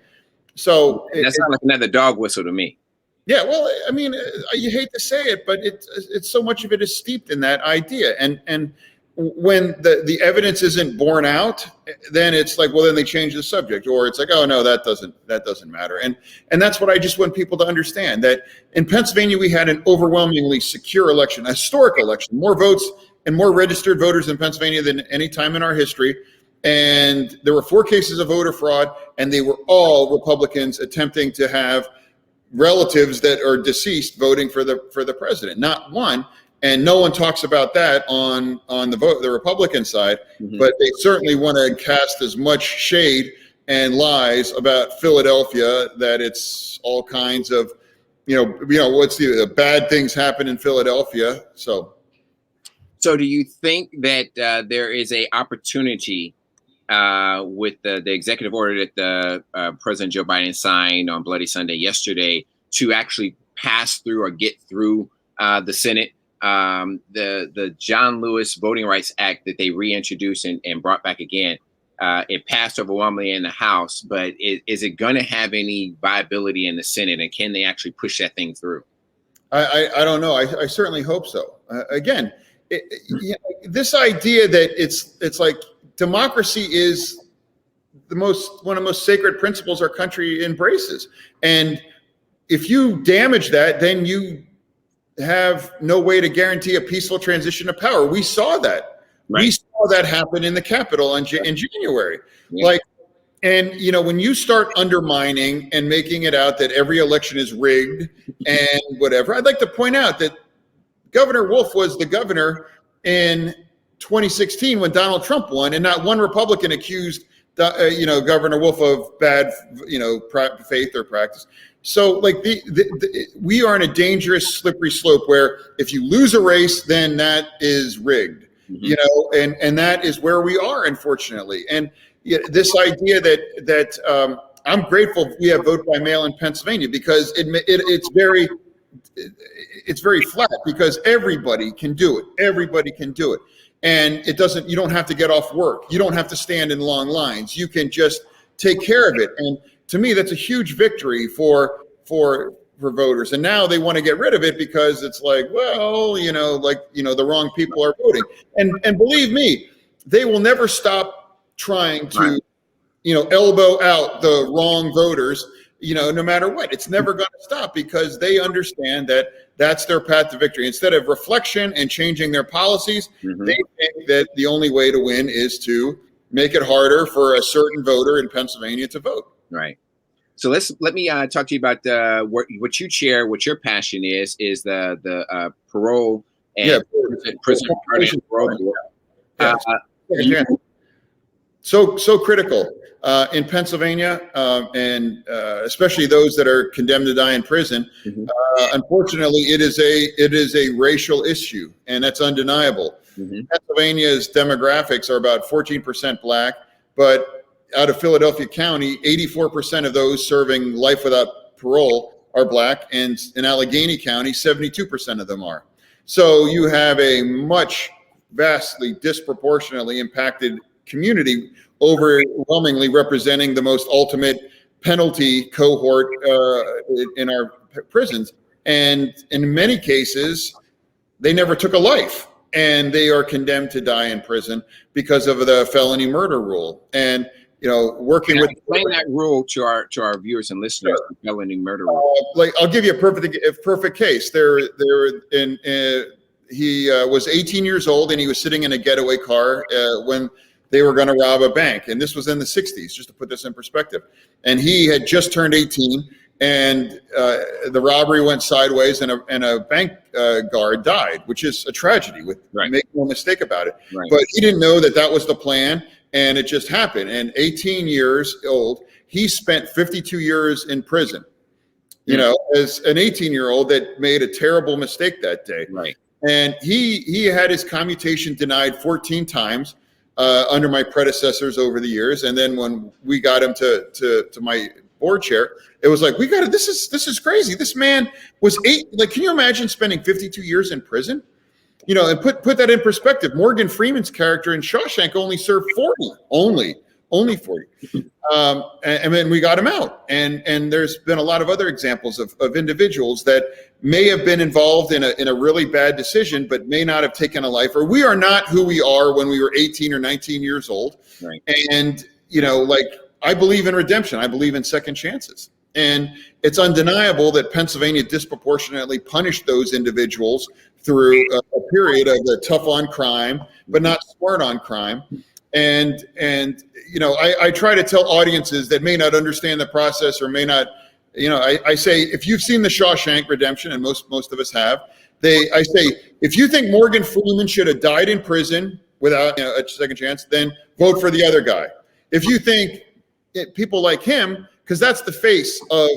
So that sounds like another dog whistle to me. Yeah, well, I mean, you hate to say it, but it's so much of it is steeped in that idea. And when the evidence isn't borne out, then it's like, well, then they change the subject, or it's like, oh no, that doesn't matter. And that's what I just want people to understand, that in Pennsylvania we had an overwhelmingly secure election, a historic election, more votes and more registered voters in Pennsylvania than any time in our history. And there were 4 cases of voter fraud, and they were all Republicans attempting to have relatives that are deceased voting for the president, not one. And no one talks about that on the Republican side, but they certainly want to cast as much shade and lies about Philadelphia that it's all kinds of, what's the bad things happen in Philadelphia. So do you think that there is a opportunity with the executive order that President Joe Biden signed on Bloody Sunday yesterday to actually pass through or get through the Senate? The John Lewis Voting Rights Act that they reintroduced and brought back again, it passed overwhelmingly in the House, but is it going to have any viability in the Senate, and can they actually push that thing through? I don't know. I certainly hope so. Again, this idea that it's like democracy is one of the most sacred principles our country embraces, and if you damage that, then you have no way to guarantee a peaceful transition of power. We saw that. Right. We saw that happen in the Capitol in January. Yeah. Like, and when you start undermining and making it out that every election is rigged and whatever, I'd like to point out that Governor Wolf was the governor in 2016 when Donald Trump won, and not one Republican accused Governor Wolf of bad faith or practice. So like we are in a dangerous slippery slope where if you lose a race, then that is rigged, and that is where we are, unfortunately. And this idea that I'm grateful we have vote by mail in Pennsylvania, because it's very flat, because everybody can do it. Everybody can do it. And you don't have to get off work. You don't have to stand in long lines. You can just take care of it. And to me, that's a huge victory for voters. And now they want to get rid of it because it's like, well, the wrong people are voting. And believe me, they will never stop trying to, elbow out the wrong voters, no matter what. It's never going to stop, because they understand that that's their path to victory. Instead of reflection and changing their policies, they think that the only way to win is to make it harder for a certain voter in Pennsylvania to vote. Right. So let me talk to you about what you share, what your passion is the parole and prison parole. So critical in Pennsylvania, and especially those that are condemned to die in prison. Unfortunately, it is a racial issue, and that's undeniable. Pennsylvania's demographics are about 14% Black, but out of Philadelphia County, 84% of those serving life without parole are Black, and in Allegheny County, 72% of them are. So you have a vastly disproportionately impacted community, overwhelmingly representing the most ultimate penalty cohort in our prisons. And in many cases, they never took a life, and they are condemned to die in prison because of the felony murder rule. And working with explain that rule to our viewers and listeners. Sure. The felony murder rule. I'll give you a perfect case. He was 18 years old, and he was sitting in a getaway car when they were going to rob a bank. And this was in the 60s, just to put this in perspective. And he had just turned 18, and the robbery went sideways, and a bank guard died, which is a tragedy. Make no mistake about it. Right. But he didn't know that was the plan, and it just happened. And 18 years old, he spent 52 years in prison, as an 18-year-old that made a terrible mistake that day. Right. And he had his commutation denied 14 times under my predecessors over the years. And then when we got him to my board chair, it was like, this is crazy. This man was can you imagine spending 52 years in prison? And put that in perspective. Morgan Freeman's character in Shawshank only served 40, only 40. And then we got him out. And there's been a lot of other examples of individuals that may have been involved in a really bad decision, but may not have taken a life, or we are not who we are when we were 18 or 19 years old. Right. And, I believe in redemption. I believe in second chances. And it's undeniable that Pennsylvania disproportionately punished those individuals through a period of the tough on crime, but not smart on crime. And I try to tell audiences that may not understand the process or may not, I say, if you've seen the Shawshank Redemption, and most of us have, I say, if you think Morgan Freeman should have died in prison without a second chance, then vote for the other guy. If you think people like him, because that's the face of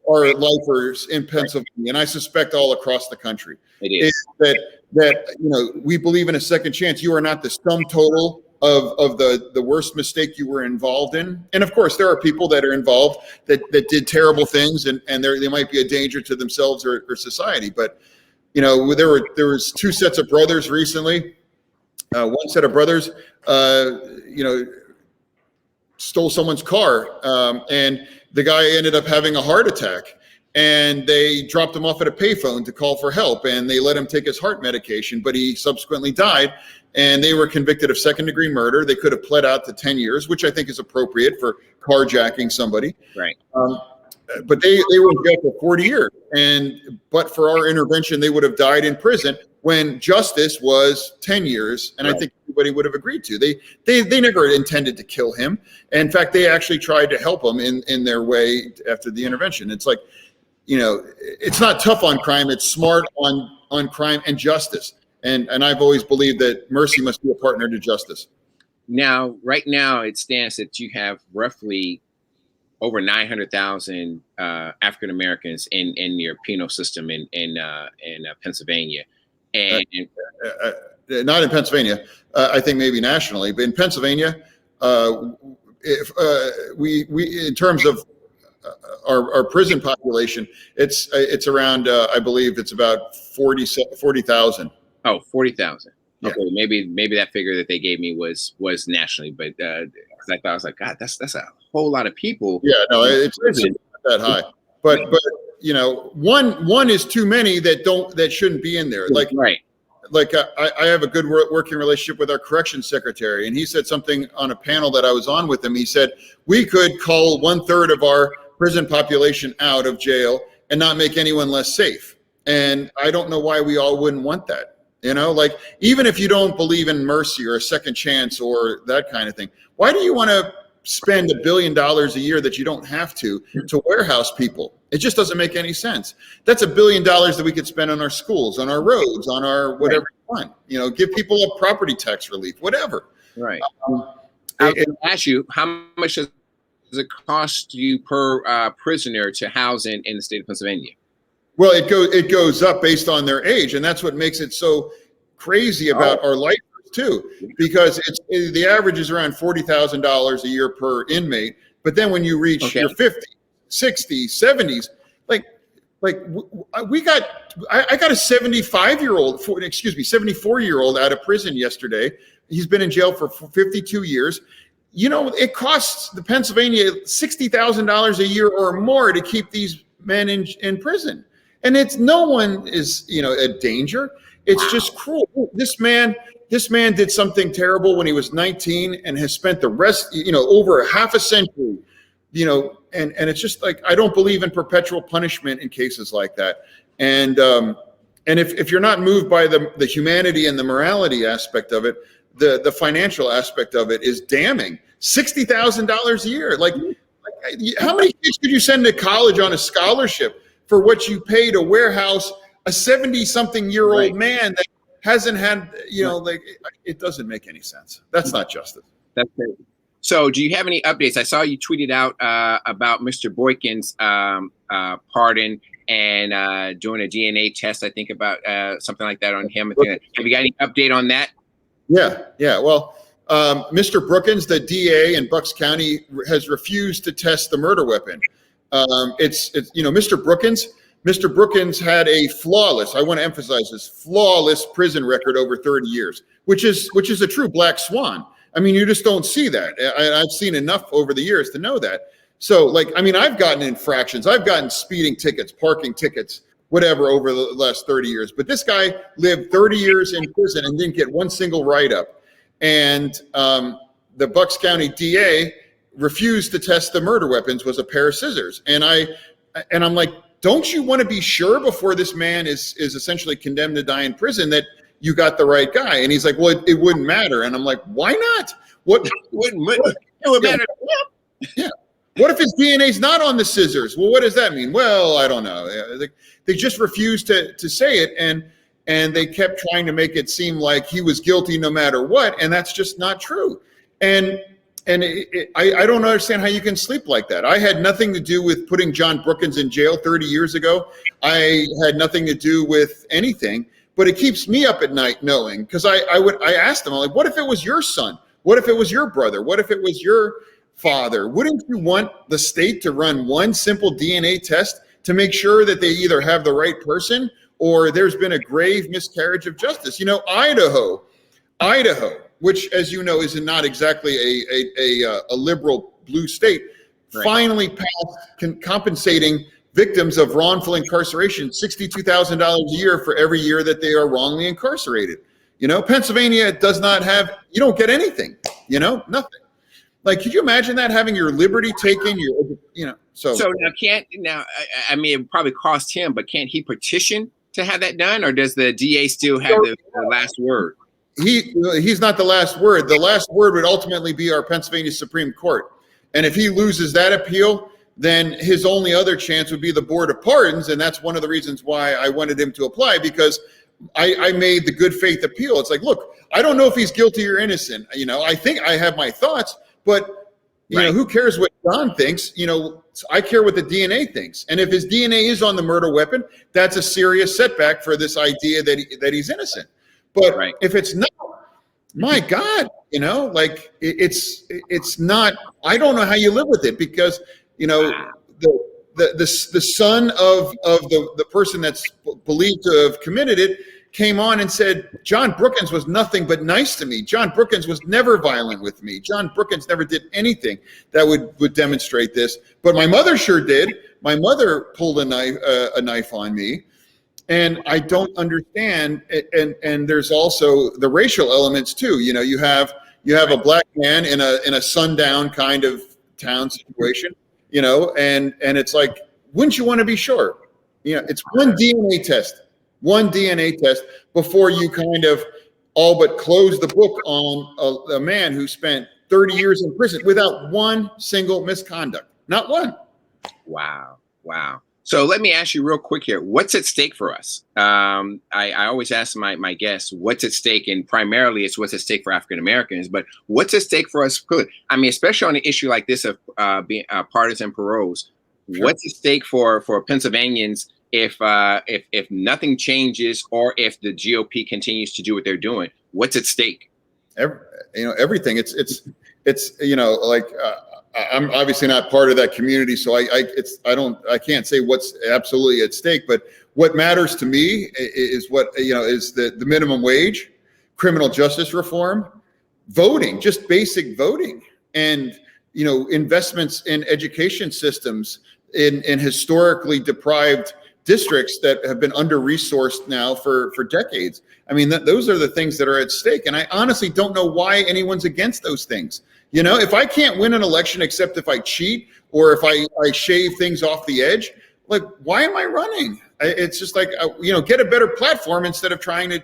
our lifers in Pennsylvania, and I suspect all across the country. It is that we believe in a second chance. You are not the sum total of the worst mistake you were involved in. And of course, there are people that are involved that did terrible things, and they might be a danger to themselves or society. But there was two sets of brothers recently. One set of brothers, stole someone's car, and the guy ended up having a heart attack, and they dropped him off at a payphone to call for help, and they let him take his heart medication, but he subsequently died, and they were convicted of second-degree murder. They could have pled out to 10 years, which I think is appropriate for carjacking somebody. Right. but they were in jail for 40 years, but for our intervention, they would have died in prison when justice was 10 years, and I think everybody would have agreed to. They never intended to kill him. In fact, they actually tried to help him in their way after the intervention. It's like, it's not tough on crime, it's smart on crime and justice. And I've always believed that mercy must be a partner to justice. Now, right now, it stands that you have roughly over 900,000 African Americans in your penal system in Pennsylvania, and not in Pennsylvania. I think maybe nationally, but in Pennsylvania, if we in terms of our prison population, it's around I believe it's about 40,000. Oh, 40,000. Yeah. Okay, maybe that figure that they gave me was nationally, but I thought, I was like, God, that's a whole lot of people. Yeah, no, it's not that high. But one is too many that shouldn't be in there. Like right. Like I have a good working relationship with our corrections secretary, and he said something on a panel that I was on with him. He said we could cull 1/3 of our prison population out of jail and not make anyone less safe. And I don't know why we all wouldn't want that. Like, even if you don't believe in mercy or a second chance or that kind of thing, why do you want to spend $1 billion a year that you don't have to warehouse people? It just doesn't make any sense. That's $1 billion that we could spend on our schools, on our roads, on our whatever you want. Give people a property tax relief, whatever. Right. I ask you, how much does it cost you per prisoner to house in the state of Pennsylvania? Well, it goes up based on their age, and that's what makes it so crazy about our lifers too, because the average is around $40,000 a year per inmate. But then when you reach your 50s, 60s, 70s, I got a 74-year-old out of prison yesterday. He's been in jail for 52 years. It costs the Pennsylvania $60,000 a year or more to keep these men in prison. And no one is, a danger. It's just cruel. This man did something terrible when he was 19 and has spent the rest, over a half a century, and it's just like, I don't believe in perpetual punishment in cases like that. And if you're not moved by the humanity and the morality aspect of it, the financial aspect of it is damning. $60,000 a year. Like, how many kids could you send to college on a scholarship for what you pay to warehouse a 70-something-year-old man that hasn't had, it doesn't make any sense. That's not justice. That's crazy. So do you have any updates? I saw you tweeted out about Mr. Boykin's pardon and doing a DNA test, I think, about something like that on him. Have you got any update on that? Yeah. Well, Mr. Brookins, the DA in Bucks County, has refused to test the murder weapon. Mr. Brookins had a flawless, I want to emphasize this, flawless prison record over 30 years, which is a true black swan. I mean, you just don't see that. I've seen enough over the years to know that. So, I've gotten infractions. I've gotten speeding tickets, parking tickets, whatever, over the last 30 years. But this guy lived 30 years in prison and didn't get one single write-up. And the Bucks County DA refused to test the murder weapons, was a pair of scissors. And I'm like, don't you want to be sure before this man is essentially condemned to die in prison that you got the right guy? And he's like, well, it wouldn't matter. And I'm like, why not? What wouldn't matter? It would matter. Yeah. What if his DNA is not on the scissors? Well, what does that mean? Well, I don't know. They just refused to say it, and they kept trying to make it seem like he was guilty no matter what, and that's just not true. And I don't understand how you can sleep like that. I had nothing to do with putting John Brookins in jail 30 years ago. I had nothing to do with anything, but it keeps me up at night knowing, because I asked him, I'm like, what if it was your son? What if it was your brother? What if it was your father? Wouldn't you want the state to run one simple DNA test to make sure that they either have the right person or there's been a grave miscarriage of justice? Idaho, which, as you know, is not exactly a liberal blue state, right, finally passed compensating victims of wrongful incarceration $62,000 a year for every year that they are wrongly incarcerated. Pennsylvania does not have, you don't get anything, nothing. Like, could you imagine that, having your liberty taken? So now I mean, it probably cost him, but can't he petition to have that done, or does the DA still have the last word? He's not the last word. The last word would ultimately be our Pennsylvania Supreme Court. And if he loses that appeal, then his only other chance would be the Board of Pardons. And that's one of the reasons why I wanted him to apply, because I made the good faith appeal. It's like, look, I don't know if he's guilty or innocent. I think I have my thoughts, but who cares what John thinks? I care what the DNA thinks. And if his DNA is on the murder weapon, that's a serious setback for this idea that he's innocent. But if it's not, my God, like it's not. I don't know how you live with it, because the son of the person that's believed to have committed it came on and said, John Brookins was nothing but nice to me. John Brookins was never violent with me. John Brookins never did anything that would demonstrate this. But my mother sure did. My mother pulled a knife on me. And I don't understand. And there's also the racial elements too. You have a black man in a sundown kind of town situation, and it's like, wouldn't you want to be sure? It's one DNA test before you kind of all but close the book on a man who spent 30 years in prison without one single misconduct. Not one. Wow. So let me ask you real quick here. What's at stake for us? I always ask my guests, what's at stake? And primarily it's what's at stake for African Americans, but what's at stake for us? I mean, especially on an issue like this of being partisan paroles, sure. What's at stake for Pennsylvanians if nothing changes, or if the GOP continues to do what they're doing? What's at stake? Everything. I'm obviously not part of that community, so I can't say what's absolutely at stake. But what matters to me is is the minimum wage, criminal justice reform, voting, just basic voting, and investments in education systems in historically deprived districts that have been under-resourced now for decades. I mean, those are the things that are at stake, and I honestly don't know why anyone's against those things. If I can't win an election except if I cheat or if I shave things off the edge, like, why am I running? It's just like, get a better platform instead of trying to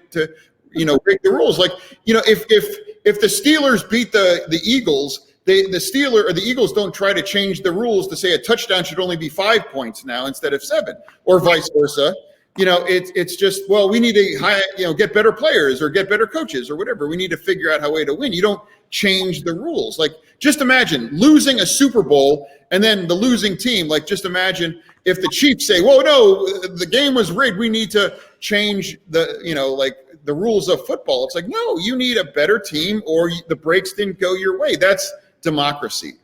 break the rules. Like, if the Steelers beat the Eagles, the Eagles don't try to change the rules to say a touchdown should only be 5 points now instead of 7, or vice versa. It's just, well, we need to get better players or get better coaches or whatever. We need to figure out how way to win. You don't change the rules. Like, just imagine losing a Super Bowl and then the losing team. Like, just imagine if the Chiefs say, "Whoa, no, the game was rigged. We need to change the rules of football." It's like, no, you need a better team, or the breaks didn't go your way. That's democracy.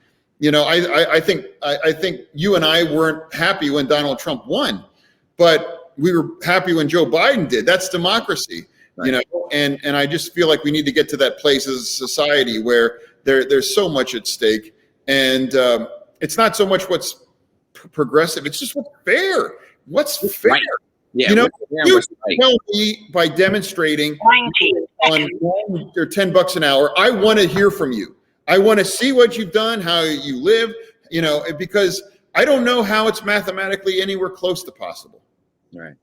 I think you and I weren't happy when Donald Trump won, but we were happy when Joe Biden did. That's democracy. Right. And I just feel like we need to get to that place as a society where there's so much at stake, and it's not so much what's progressive, it's just what's fair. What's fair? Right. Yeah, you tell me by demonstrating on $9 or $10 an hour, I want to hear from you. I want to see what you've done, how you live, because I don't know how it's mathematically anywhere close to possible. Right.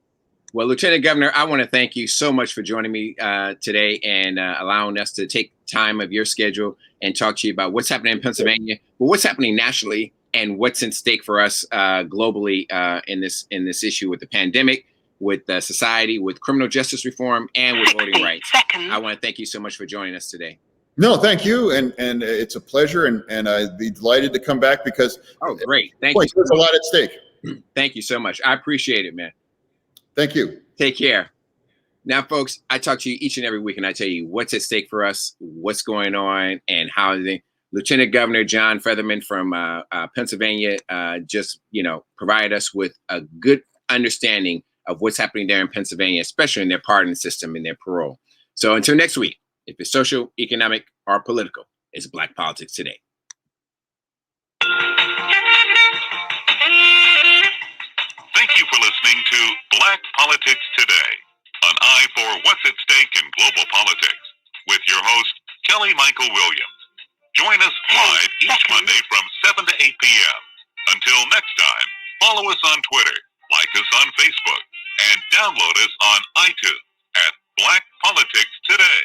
Well, Lieutenant Governor, I want to thank you so much for joining me today and allowing us to take time of your schedule and talk to you about what's happening in Pennsylvania, but what's happening nationally, and what's in stake for us globally in this issue with the pandemic, with society, with criminal justice reform, and with voting rights. I want to thank you so much for joining us today. No, thank you, and it's a pleasure, and I'd be delighted to come back because great, thank you. There's a lot at stake. Thank you so much. I appreciate it, man. Thank you. Take care. Now, folks, I talk to you each and every week, and I tell you what's at stake for us, what's going on, and how Lieutenant Governor John Fetterman from Pennsylvania just provided us with a good understanding of what's happening there in Pennsylvania, especially in their pardon system and their parole. So until next week, if it's social, economic, or political, it's Black Politics Today. Thank you for listening to Black Politics Today, an eye for what's at stake in global politics, with your host, Kelly Michael Williams. Join us live each Monday from 7 to 8 p.m. Until next time, follow us on Twitter, like us on Facebook, and download us on iTunes at Black Politics Today.